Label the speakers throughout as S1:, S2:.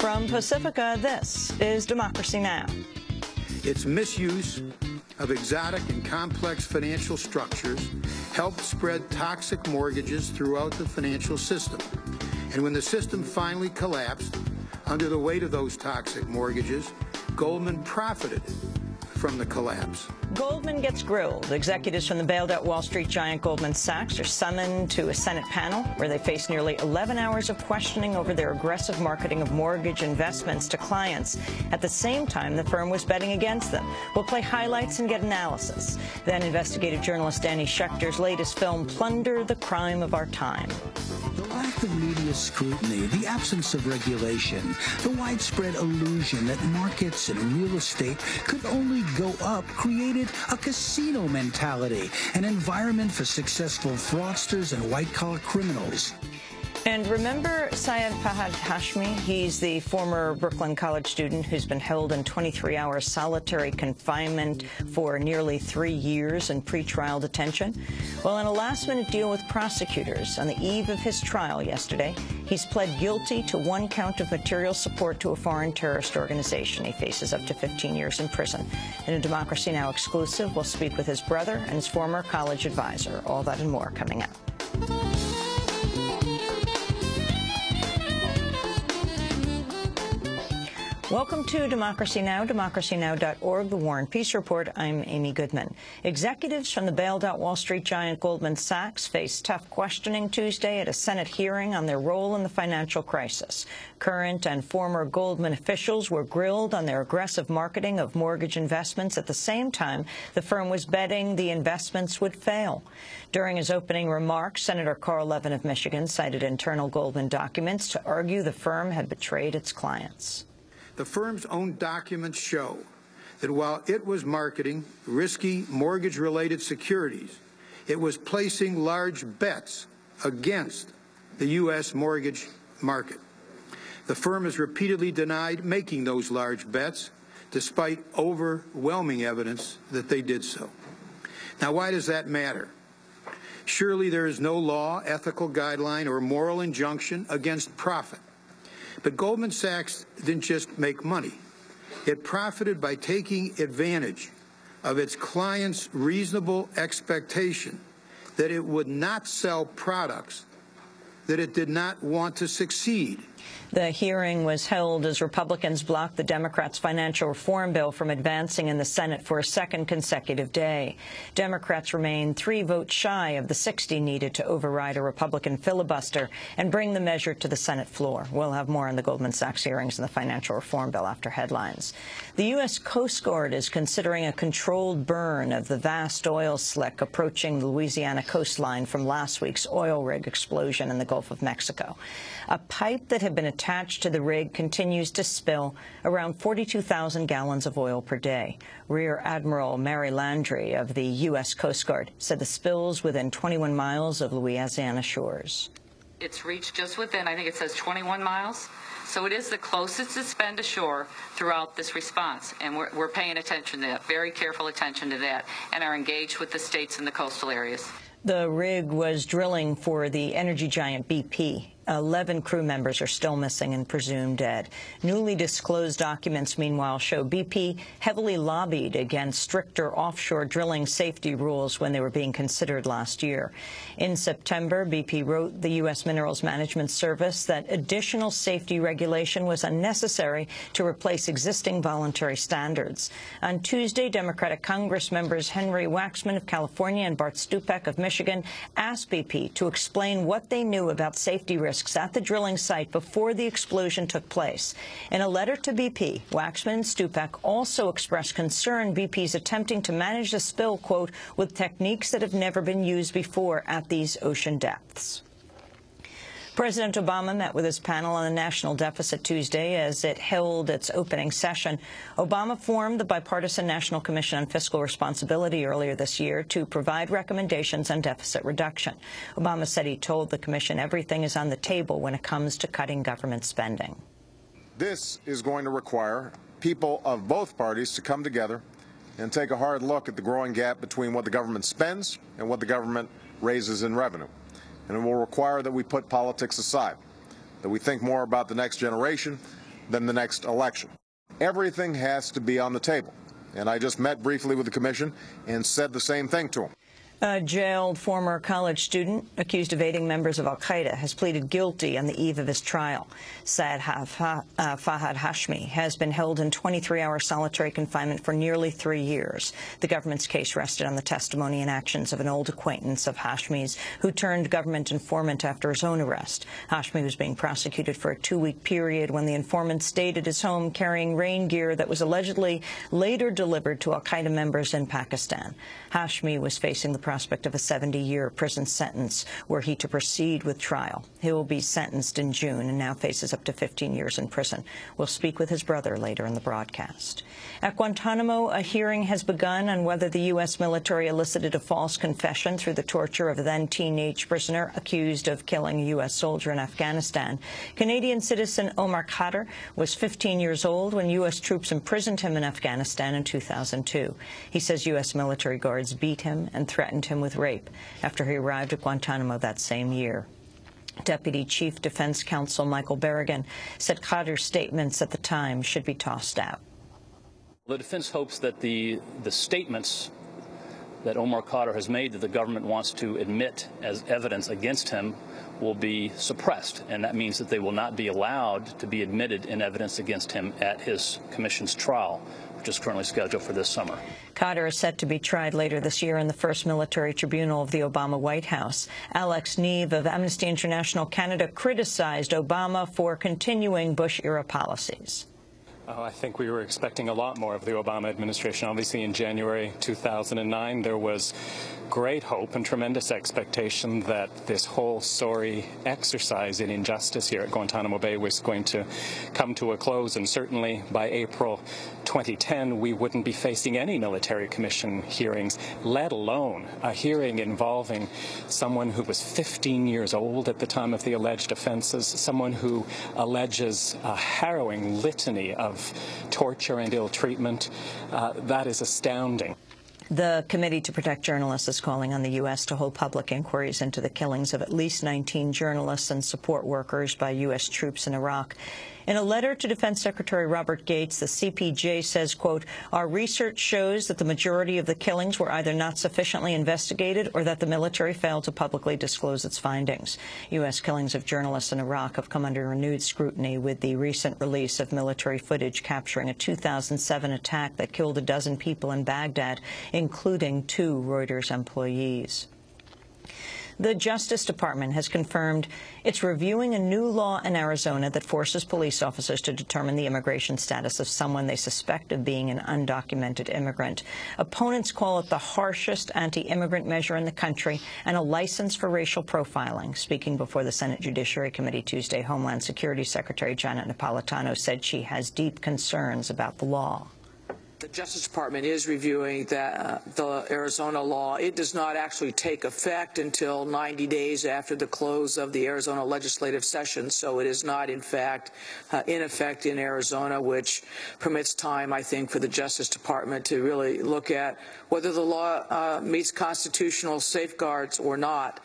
S1: From Pacifica, this is Democracy Now!
S2: Its misuse of exotic and complex financial structures helped spread toxic mortgages throughout the financial system. And when the system finally collapsed under the weight of those toxic mortgages, Goldman profited from the collapse.
S1: Goldman gets grilled. Executives from the bailed-out Wall Street giant Goldman Sachs are summoned to a Senate panel where they face nearly 11 hours of questioning over their aggressive marketing of mortgage investments to clients. At the same time, the firm was betting against them. We'll play highlights and get analysis. Then investigative journalist Danny Schechter's latest film, Plunder, the Crime of Our Time.
S3: The lack of media scrutiny, the absence of regulation, the widespread illusion that markets and real estate could only go up created a casino mentality, an environment for successful fraudsters and white-collar criminals.
S1: And remember Syed Fahad Hashmi? He's the former Brooklyn College student who's been held in 23-hour solitary confinement for nearly 3 years in pretrial detention. Well, in a last-minute deal with prosecutors on the eve of his trial yesterday, he's pled guilty to 1 count of material support to a foreign terrorist organization. He faces up to 15 years in prison. In a Democracy Now! Exclusive, we'll speak with his brother and his former college advisor. All that and more coming up. Welcome to Democracy Now!, democracynow.org, The War and Peace Report. I'm Amy Goodman. Executives from the bailed-out Wall Street giant Goldman Sachs faced tough questioning Tuesday at a Senate hearing on their role in the financial crisis. Current and former Goldman officials were grilled on their aggressive marketing of mortgage investments. At the same time, the firm was betting the investments would fail. During his opening remarks, Senator Carl Levin of Michigan cited internal Goldman documents to argue the firm had betrayed its clients.
S2: The firm's own documents show that while it was marketing risky mortgage-related securities, it was placing large bets against the U.S. mortgage market. The firm has repeatedly denied making those large bets, despite overwhelming evidence that they did so. Now, why does that matter? Surely there is no law, ethical guideline, or moral injunction against profit. But Goldman Sachs didn't just make money. It profited by taking advantage of its clients' reasonable expectation that it would not sell products that it did not want to succeed.
S1: The hearing was held as Republicans blocked the Democrats' financial reform bill from advancing in the Senate for a second consecutive day. Democrats remain 3 votes shy of the 60 needed to override a Republican filibuster and bring the measure to the Senate floor. We'll have more on the Goldman Sachs hearings and the financial reform bill after headlines. The U.S. Coast Guard is considering a controlled burn of the vast oil slick approaching the Louisiana coastline from last week's oil rig explosion in the Gulf of Mexico. A pipe that had been attached to the rig continues to spill around 42,000 gallons of oil per day. Rear Admiral Mary Landry of the U.S. Coast Guard said the spills within 21 miles of Louisiana shores.
S4: It's reached just within, I think it says 21 miles. So it is the closest it's been to shore throughout this response, and we're paying attention to that, very careful attention to that, and are engaged with the states in the coastal areas.
S1: The rig was drilling for the energy giant BP. 11 crew members are still missing and presumed dead. Newly disclosed documents, meanwhile, show BP heavily lobbied against stricter offshore drilling safety rules when they were being considered last year. In September, BP wrote the U.S. Minerals Management Service that additional safety regulation was unnecessary to replace existing voluntary standards. On Tuesday, Democratic Congress members Henry Waxman of California and Bart Stupak of Michigan asked BP to explain what they knew about safety risks at the drilling site before the explosion took place. In a letter to BP, Waxman and Stupak also expressed concern BP's attempting to manage the spill, quote, with techniques that have never been used before at these ocean depths. President Obama met with his panel on the national deficit Tuesday as it held its opening session. Obama formed the Bipartisan National Commission on Fiscal Responsibility earlier this year to provide recommendations on deficit reduction. Obama said he told the commission everything is on the table when it comes to cutting government spending.
S5: This is going to require people of both parties to come together and take a hard look at the growing gap between what the government spends and what the government raises in revenue. And it will require that we put politics aside, that we think more about the next generation, than the next election. Everything has to be on the table. And I just met briefly with the commission and said the same thing to them.
S1: A jailed former college student accused of aiding members of al-Qaeda has pleaded guilty on the eve of his trial. Saad Fahad Hashmi has been held in 23-hour solitary confinement for nearly 3 years. The government's case rested on the testimony and actions of an old acquaintance of Hashmi's who turned government informant after his own arrest. Hashmi was being prosecuted for a 2-week period when the informant stayed at his home carrying rain gear that was allegedly later delivered to al-Qaeda members in Pakistan. Hashmi was facing the prospect of a 70-year prison sentence were he to proceed with trial. He will be sentenced in June and now faces up to 15 years in prison. We'll speak with his brother later in the broadcast. At Guantanamo, a hearing has begun on whether the U.S. military elicited a false confession through the torture of a then-teenage prisoner accused of killing a U.S. soldier in Afghanistan. Canadian citizen Omar Khader was 15 years old when U.S. troops imprisoned him in Afghanistan in 2002. He says U.S. military guards beat him and threatened him with rape after he arrived at Guantanamo that same year. Deputy Chief Defense Counsel Michael Berrigan said Khader's statements at the time should be tossed out.
S6: The defense hopes that the statements that Omar Khader has made that the government wants to admit as evidence against him will be suppressed, and that means that they will not be allowed to be admitted in evidence against him at his commission's trial, which is currently scheduled for this summer.
S1: Khader is set to be tried later this year in the first military tribunal of the Obama White House. Alex Neve of Amnesty International Canada criticized Obama for continuing Bush-era policies.
S7: I think we were expecting a lot more of the Obama administration. Obviously, in January 2009, there was great hope and tremendous expectation that this whole sorry exercise in injustice here at Guantanamo Bay was going to come to a close, and certainly by April 2010, we wouldn't be facing any military commission hearings, let alone a hearing involving someone who was 15 years old at the time of the alleged offenses, someone who alleges a harrowing litany of torture and ill treatment. That is astounding.
S1: The Committee to Protect Journalists is calling on the U.S. to hold public inquiries into the killings of at least 19 journalists and support workers by U.S. troops in Iraq. In a letter to Defense Secretary Robert Gates, the CPJ says, quote, "Our research shows that the majority of the killings were either not sufficiently investigated or that the military failed to publicly disclose its findings." U.S. killings of journalists in Iraq have come under renewed scrutiny with the recent release of military footage capturing a 2007 attack that killed a dozen people in Baghdad, including 2 Reuters employees. The Justice Department has confirmed it's reviewing a new law in Arizona that forces police officers to determine the immigration status of someone they suspect of being an undocumented immigrant. Opponents call it the harshest anti-immigrant measure in the country and a license for racial profiling. Speaking before the Senate Judiciary Committee Tuesday, Homeland Security Secretary Janet Napolitano said she has deep concerns about the law.
S8: The Justice Department is reviewing the Arizona law. It does not actually take effect until 90 days after the close of the Arizona legislative session, so it is not, in fact, in effect in Arizona, which permits time, I think, for the Justice Department to really look at whether the law meets constitutional safeguards or not.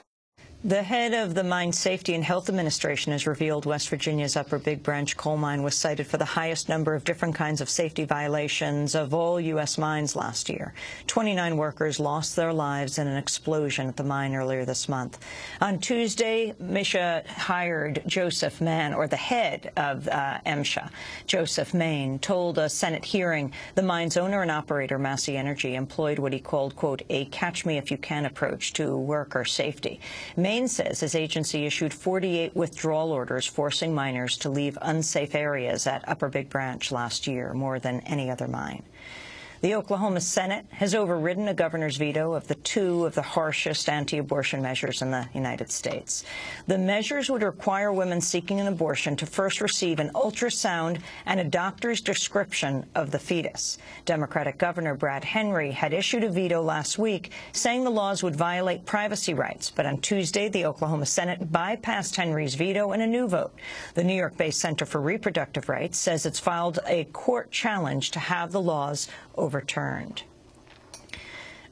S1: The head of the Mine Safety and Health Administration has revealed West Virginia's Upper Big Branch coal mine was cited for the highest number of different kinds of safety violations of all U.S. mines last year. 29 workers lost their lives in an explosion at the mine earlier this month. On Tuesday, MSHA hired Joseph Mann, or the head of MSHA, Joseph Maine, told a Senate hearing the mine's owner and operator, Massey Energy, employed what he called, quote, a catch-me-if-you-can approach to worker safety. Maine says his agency issued 48 withdrawal orders forcing miners to leave unsafe areas at Upper Big Branch last year, more than any other mine. The Oklahoma Senate has overridden a governor's veto of the 2 of the harshest anti-abortion measures in the United States. The measures would require women seeking an abortion to first receive an ultrasound and a doctor's description of the fetus. Democratic Governor Brad Henry had issued a veto last week, saying the laws would violate privacy rights. But on Tuesday, the Oklahoma Senate bypassed Henry's veto in a new vote. The New York-based Center for Reproductive Rights says it's filed a court challenge to have the laws overturned.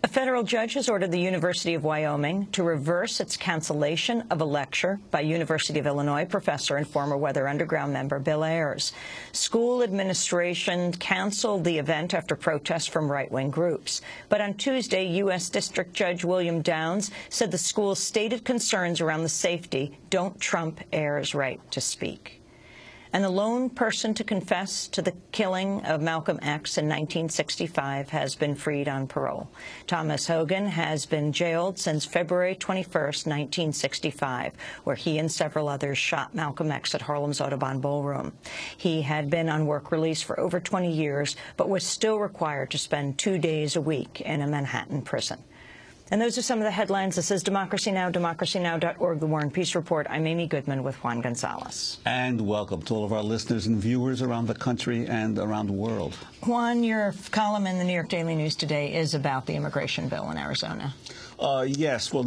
S1: A federal judge has ordered the University of Wyoming to reverse its cancellation of a lecture by University of Illinois professor and former Weather Underground member Bill Ayers. School administration canceled the event after protests from right-wing groups. But on Tuesday, U.S. District Judge William Downs said the school's stated concerns around the safety don't trump Ayers' right to speak. And the lone person to confess to the killing of Malcolm X in 1965 has been freed on parole. Thomas Hogan has been jailed since February 21, 1965, where he and several others shot Malcolm X at Harlem's Audubon Ballroom. He had been on work release for over 20 years, but was still required to spend 2 days a week in a Manhattan prison. And those are some of the headlines. This is Democracy Now!, democracynow.org, The War and Peace Report. I'm Amy Goodman with Juan Gonzalez.
S9: And welcome to all of our listeners and viewers around the country and around the world.
S1: Juan, your column in the New York Daily News today is about the immigration bill in Arizona.
S9: Yes, well,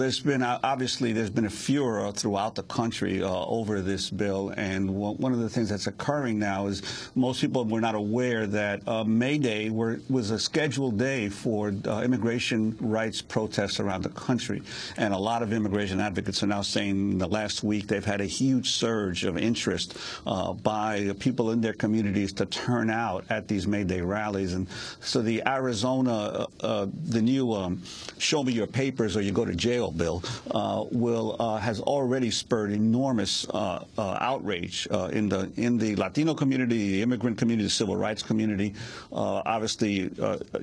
S9: obviously there's been a furor throughout the country over this bill, and one of the things that's occurring now is most people were not aware that May Day was a scheduled day for immigration rights protests around the country, and a lot of immigration advocates are now saying in the last week they've had a huge surge of interest by people in their communities to turn out at these May Day rallies. And so the Arizona, the new Show Me Your Papers or you go to jail bill has already spurred enormous outrage in the Latino community, the immigrant community, the civil rights community. Obviously,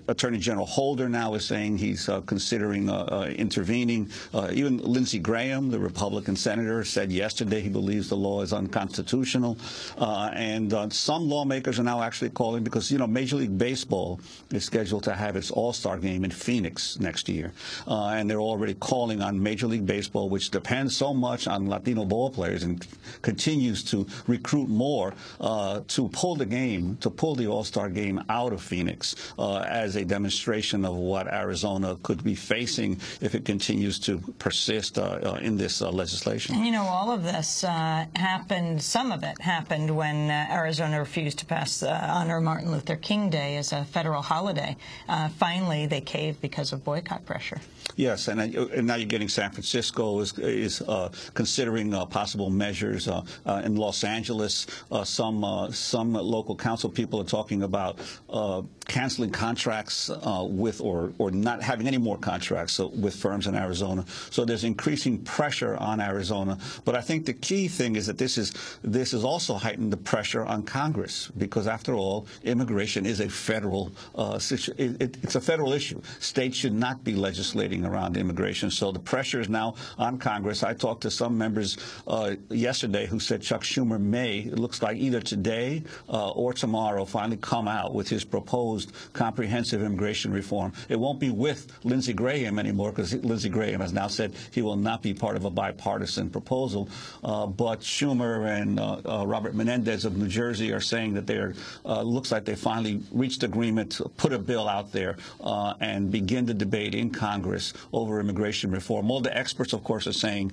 S9: Attorney General Holder now is saying he's considering intervening. Even Lindsey Graham, the Republican senator, said yesterday he believes the law is unconstitutional. And some lawmakers are now actually calling, because, you know, Major League Baseball is scheduled to have its All-Star game in Phoenix next year. And they're already calling on Major League Baseball, which depends so much on Latino ball players and continues to recruit more, to pull the All-Star game out of Phoenix as a demonstration of what Arizona could be facing if it continues to persist in this legislation.
S1: And, you know, all of this happened, some of it happened when Arizona refused to pass honor Martin Luther King Day as a federal holiday. Finally, they caved because of boycott pressure.
S9: Yes, and now you're getting San Francisco is considering possible measures. In Los Angeles, some local council people are talking about canceling contracts with or not having any more contracts with firms in Arizona. So there's increasing pressure on Arizona. But I think the key thing is that this is also heightened the pressure on Congress, because after all, immigration is a federal it's a federal issue. States should not be legislating around immigration. So the pressure is now on Congress. I talked to some members yesterday who said Chuck Schumer may, it looks like either today or tomorrow, finally come out with his proposed comprehensive immigration reform. It won't be with Lindsey Graham anymore, because Lindsey Graham has now said he will not be part of a bipartisan proposal. But Schumer and Robert Menendez of New Jersey are saying that they're looks like they finally reached agreement to put a bill out there and begin the debate in Congress over immigration reform. All the experts, of course, are saying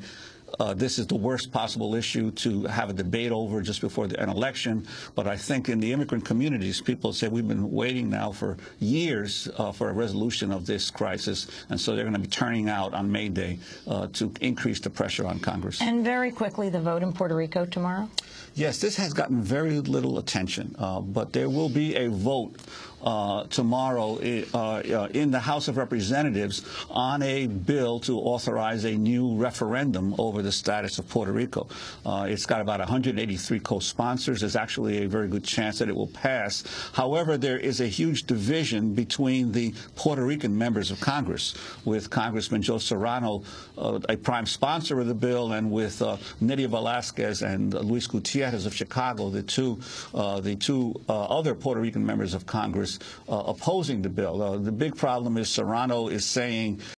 S9: this is the worst possible issue to have a debate over just before an election. But I think in the immigrant communities, people say we've been waiting now for years for a resolution of this crisis. And so they're going to be turning out on May Day to increase the pressure on Congress.
S1: And very quickly, the vote in Puerto Rico tomorrow?
S9: Yes, this has gotten very little attention, but there will be a vote tomorrow in the House of Representatives on a bill to authorize a new referendum over the status of Puerto Rico. It's got about 183 co-sponsors. There's actually a very good chance that it will pass. However, there is a huge division between the Puerto Rican members of Congress, with Congressman Joe Serrano, a prime sponsor of the bill, and with Nydia Velázquez and Luis Gutierrez of Chicago, the two other Puerto Rican members of Congress opposing the bill. The big problem is Serrano is saying